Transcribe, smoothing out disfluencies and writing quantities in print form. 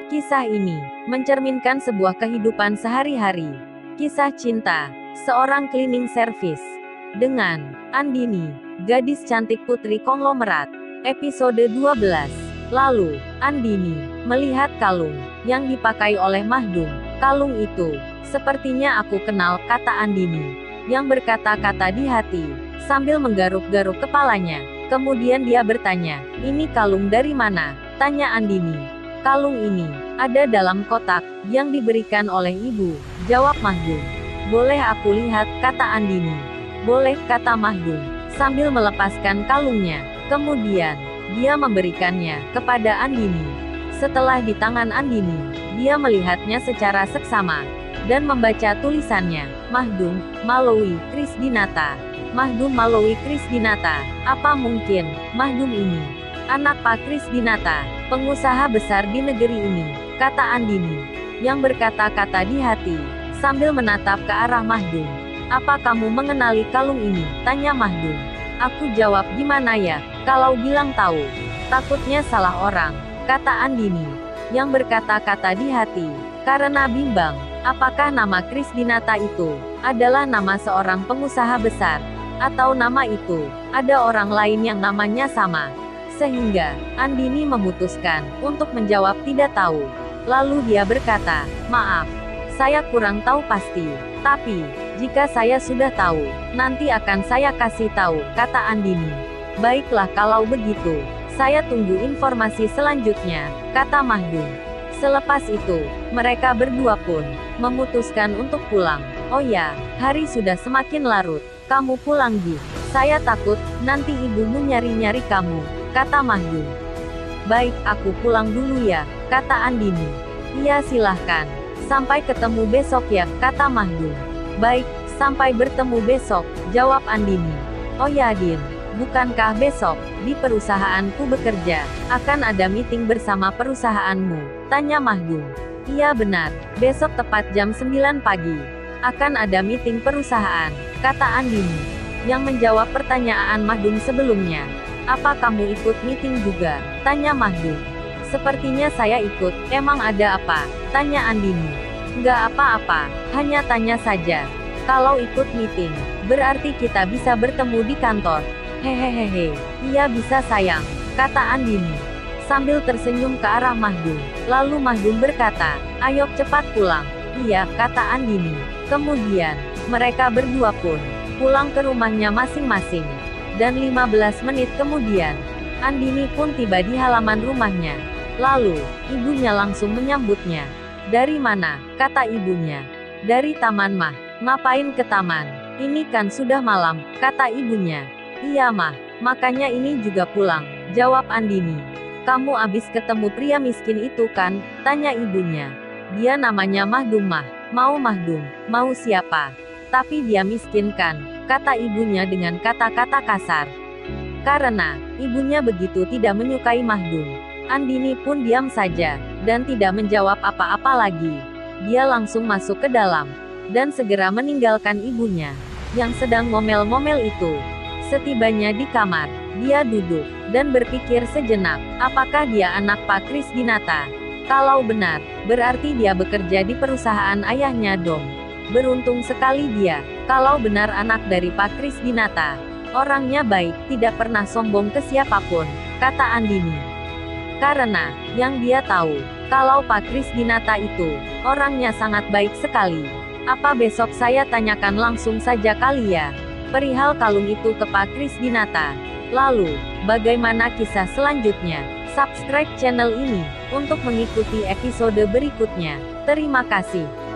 Kisah ini mencerminkan sebuah kehidupan sehari-hari. Kisah cinta seorang cleaning service dengan Andini, gadis cantik putri konglomerat. Episode 12. Lalu, Andini melihat kalung yang dipakai oleh Mahdum. Kalung itu, sepertinya aku kenal, kata Andini, yang berkata-kata di hati, sambil menggaruk-garuk kepalanya. Kemudian dia bertanya, ini kalung dari mana? Tanya Andini. Kalung ini ada dalam kotak yang diberikan oleh ibu, jawab Mahdum. Boleh aku lihat, kata Andini. Boleh, kata Mahdum, sambil melepaskan kalungnya. Kemudian, dia memberikannya kepada Andini. Setelah di tangan Andini, dia melihatnya secara seksama dan membaca tulisannya, Mahdum Malawi Krisdinata. Mahdum Malawi Krisdinata. Apa mungkin Mahdum ini anak Pak Krisdinata, pengusaha besar di negeri ini, kata Andini, yang berkata-kata di hati, sambil menatap ke arah Mahdum. Apa kamu mengenali kalung ini? Tanya Mahdum. Aku jawab, gimana ya, kalau bilang tahu. Takutnya salah orang, kata Andini, yang berkata-kata di hati, karena bimbang, apakah nama Krisdinata itu adalah nama seorang pengusaha besar, atau nama itu ada orang lain yang namanya sama. Sehingga, Andini memutuskan untuk menjawab tidak tahu. Lalu dia berkata, maaf, saya kurang tahu pasti. Tapi, jika saya sudah tahu, nanti akan saya kasih tahu, kata Andini. Baiklah kalau begitu, saya tunggu informasi selanjutnya, kata Mahdum. Selepas itu, mereka berdua pun memutuskan untuk pulang. Oh ya, hari sudah semakin larut. Kamu pulang, Gi. Saya takut nanti ibumu nyari-nyari kamu, kata Mahdum. Baik, aku pulang dulu ya, kata Andini. Iya silahkan. Sampai ketemu besok ya, kata Mahdum. Baik, sampai bertemu besok, jawab Andini. Oh ya Din, bukankah besok, di perusahaanku bekerja, akan ada meeting bersama perusahaanmu? Tanya Mahdum. Iya benar, besok tepat jam 9 pagi. Akan ada meeting perusahaan, kata Andini, yang menjawab pertanyaan Mahdum sebelumnya. Apa kamu ikut meeting juga? Tanya Mahdum. Sepertinya saya ikut. Emang ada apa? Tanya Andini. Nggak apa-apa, hanya tanya saja. Kalau ikut meeting, berarti kita bisa bertemu di kantor. Hehehehe, iya bisa sayang, kata Andini, sambil tersenyum ke arah Mahdum. Lalu Mahdum berkata, ayo cepat pulang. Iya, kata Andini. Kemudian, mereka berdua pun pulang ke rumahnya masing-masing. Dan 15 menit kemudian, Andini pun tiba di halaman rumahnya. Lalu, ibunya langsung menyambutnya. Dari mana? Kata ibunya. Dari taman mah. Ngapain ke taman? Ini kan sudah malam, kata ibunya. Iya mah, makanya ini juga pulang, jawab Andini. Kamu abis ketemu pria miskin itu kan? Tanya ibunya. Dia namanya Mahdum mah. Mau Mahdum, mau siapa? Tapi dia miskin kan, kata ibunya dengan kata-kata kasar. Karena ibunya begitu tidak menyukai Mahdum, Andini pun diam saja, dan tidak menjawab apa-apa lagi. Dia langsung masuk ke dalam, dan segera meninggalkan ibunya, yang sedang ngomel-ngomel itu. Setibanya di kamar, dia duduk, dan berpikir sejenak, apakah dia anak Pak Krisdinata? Kalau benar, berarti dia bekerja di perusahaan ayahnya dong. Beruntung sekali dia, kalau benar anak dari Pak Krisdinata. Orangnya baik, tidak pernah sombong ke siapapun, kata Andini. Karena, yang dia tahu, kalau Pak Krisdinata itu, orangnya sangat baik sekali. Apa besok saya tanyakan langsung saja kali ya, perihal kalung itu ke Pak Krisdinata. Lalu, bagaimana kisah selanjutnya? Subscribe channel ini untuk mengikuti episode berikutnya. Terima kasih.